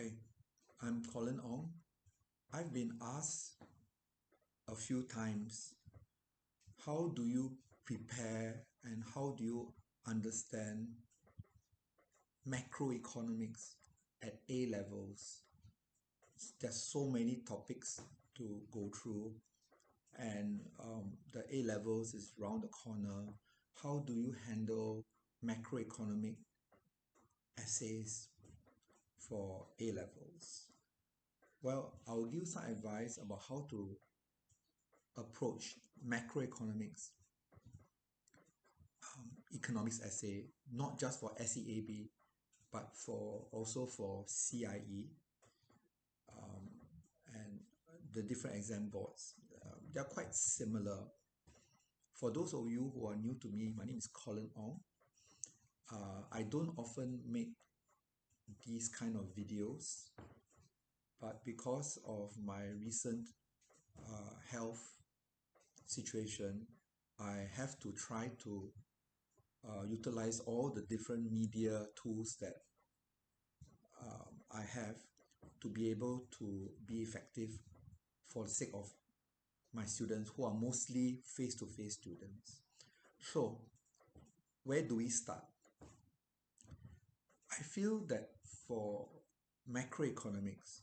Hi, I'm Colin Ong. I've been asked a few times, how do you prepare and how do you understand macroeconomics at A levels? There's so many topics to go through, and the A levels is round the corner. How do you handle macroeconomic essays for A levels? Well, I'll give some advice about how to approach macroeconomics economics essay, not just for SEAB, but for also for CIE and the different exam boards. They're quite similar. For those of you who are new to me, my name is Colin Ong. I don't often make these kind of videos, but because of my recent health situation, I have to try to utilize all the different media tools that I have to be able to be effective for the sake of my students who are mostly face-to-face students. So, where do we start? I feel that for macroeconomics,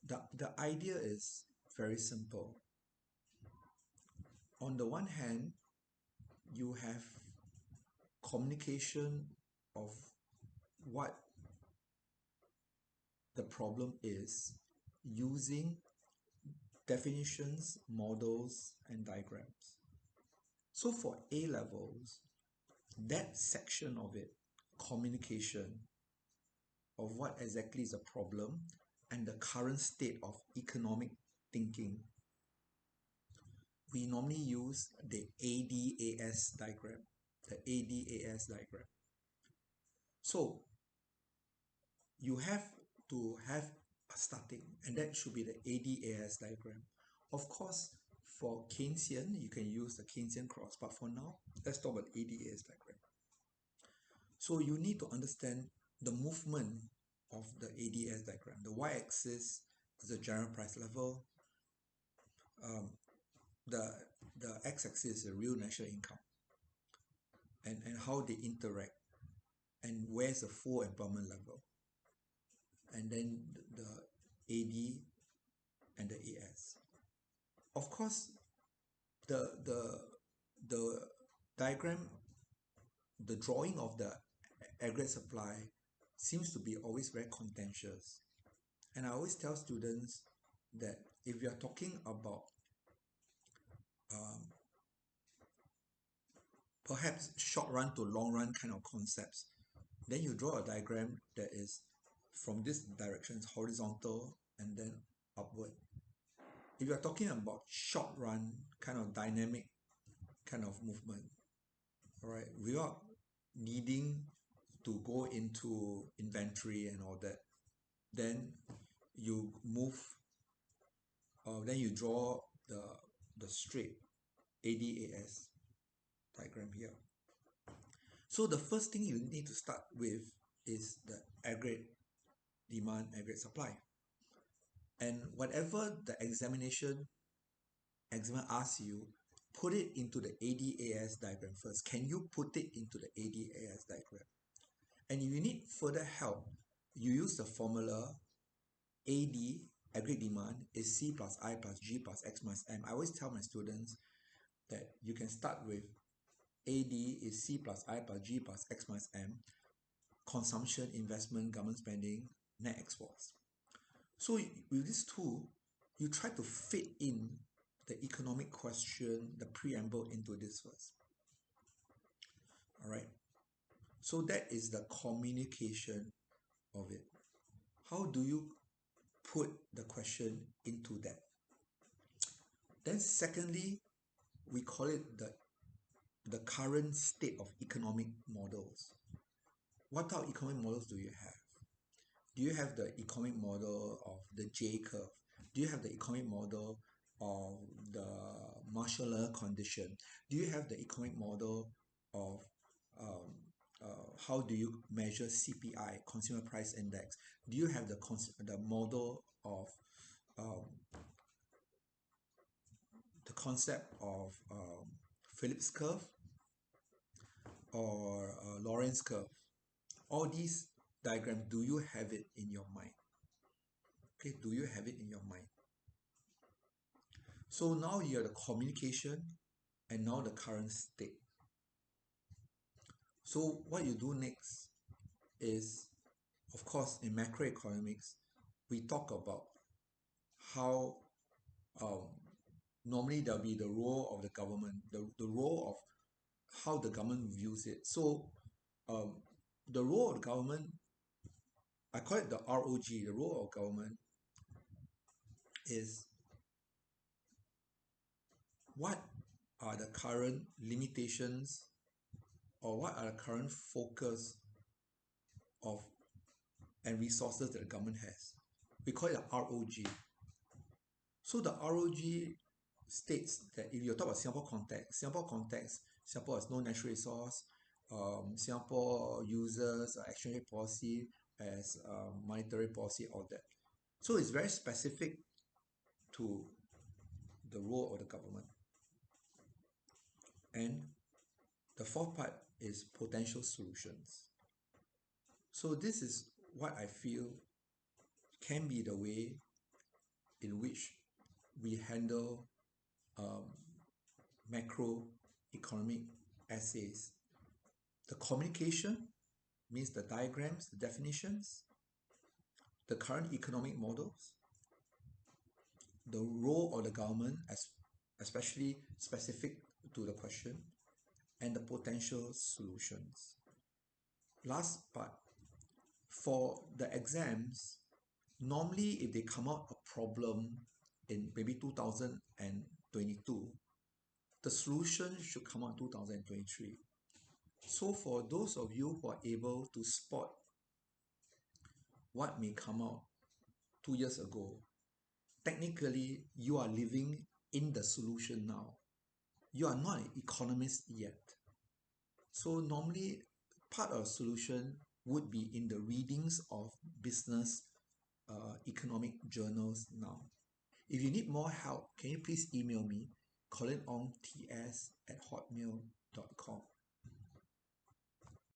the idea is very simple. On the one hand, you have communication of what the problem is using definitions, models, and diagrams. So for A levels, that section of it, communication of what exactly is a problem and the current state of economic thinking, we normally use the ADAS diagram. The ADAS diagram. So you have to have a starting, and that should be the ADAS diagram. Of course, for Keynesian, you can use the Keynesian cross, but for now, let's talk about ADAS diagram. So you need to understand the movement of the ADS diagram. The y-axis is the general price level. The x-axis is the real national income, and how they interact, and where's the full employment level, and then the AD and the AS. Of course, the diagram, the drawing of the aggregate supply seems to be always very contentious. And I always tell students that if you are talking about perhaps short run to long run kind of concepts, then you draw a diagram that is from this direction, it's horizontal and then upward. If you are talking about short run kind of dynamic kind of movement, all right, without needing to go into inventory and all that, then you move, then you draw the straight ADAS diagram here. So the first thing you need to start with is the aggregate demand, aggregate supply. And whatever the examiner asks you, put it into the ADAS diagram first. Can you put it into the ADAS diagram? And if you need further help, you use the formula AD, aggregate demand, is C plus I plus G plus X minus M. I always tell my students that you can start with AD is C plus I plus G plus X minus M, consumption, investment, government spending, net exports. So with this tool, you try to fit in the economic question, the preamble into this first. All right. So that is the communication of it. How do you put the question into that? Then secondly, we call it the current state of economic models. What type of economic models do you have? Do you have the economic model of the J curve? Do you have the economic model of the Marshall condition? Do you have the economic model of how do you measure CPI, Consumer Price Index? Do you have the model of um, the concept of Phillips curve or Lorentz curve? All these diagrams, do you have it in your mind? Okay, do you have it in your mind? So now you have the communication and now the current state. So what you do next is, of course, in macroeconomics, we talk about how um, normally there'll be the role of the government, the role of how the government views it. So um, the role of the government, I call it the ROG, the role of government is what are the current limitations or what are the current focus of and resources that the government has. We call it the ROG. So the ROG states that if you talk about Singapore context, Singapore has no natural resource. Singapore uses exchange rate policy as monetary policy, all that. So it's very specific to the role of the government. And the fourth part is potential solutions. So this is what I feel can be the way in which we handle macroeconomic essays. The communication means the diagrams, the definitions, the current economic models, the role of the government, especially specific to the question, and the potential solutions. Last part, for the exams, normally if they come out a problem in maybe 2022, the solution should come out in 2023. So for those of you who are able to spot what may come out 2 years ago, technically you are living in the solution now. You are not an economist yet. So normally part of the solution would be in the readings of business economic journals now. If you need more help, can you please email me, ColinOngTS@hotmail.com.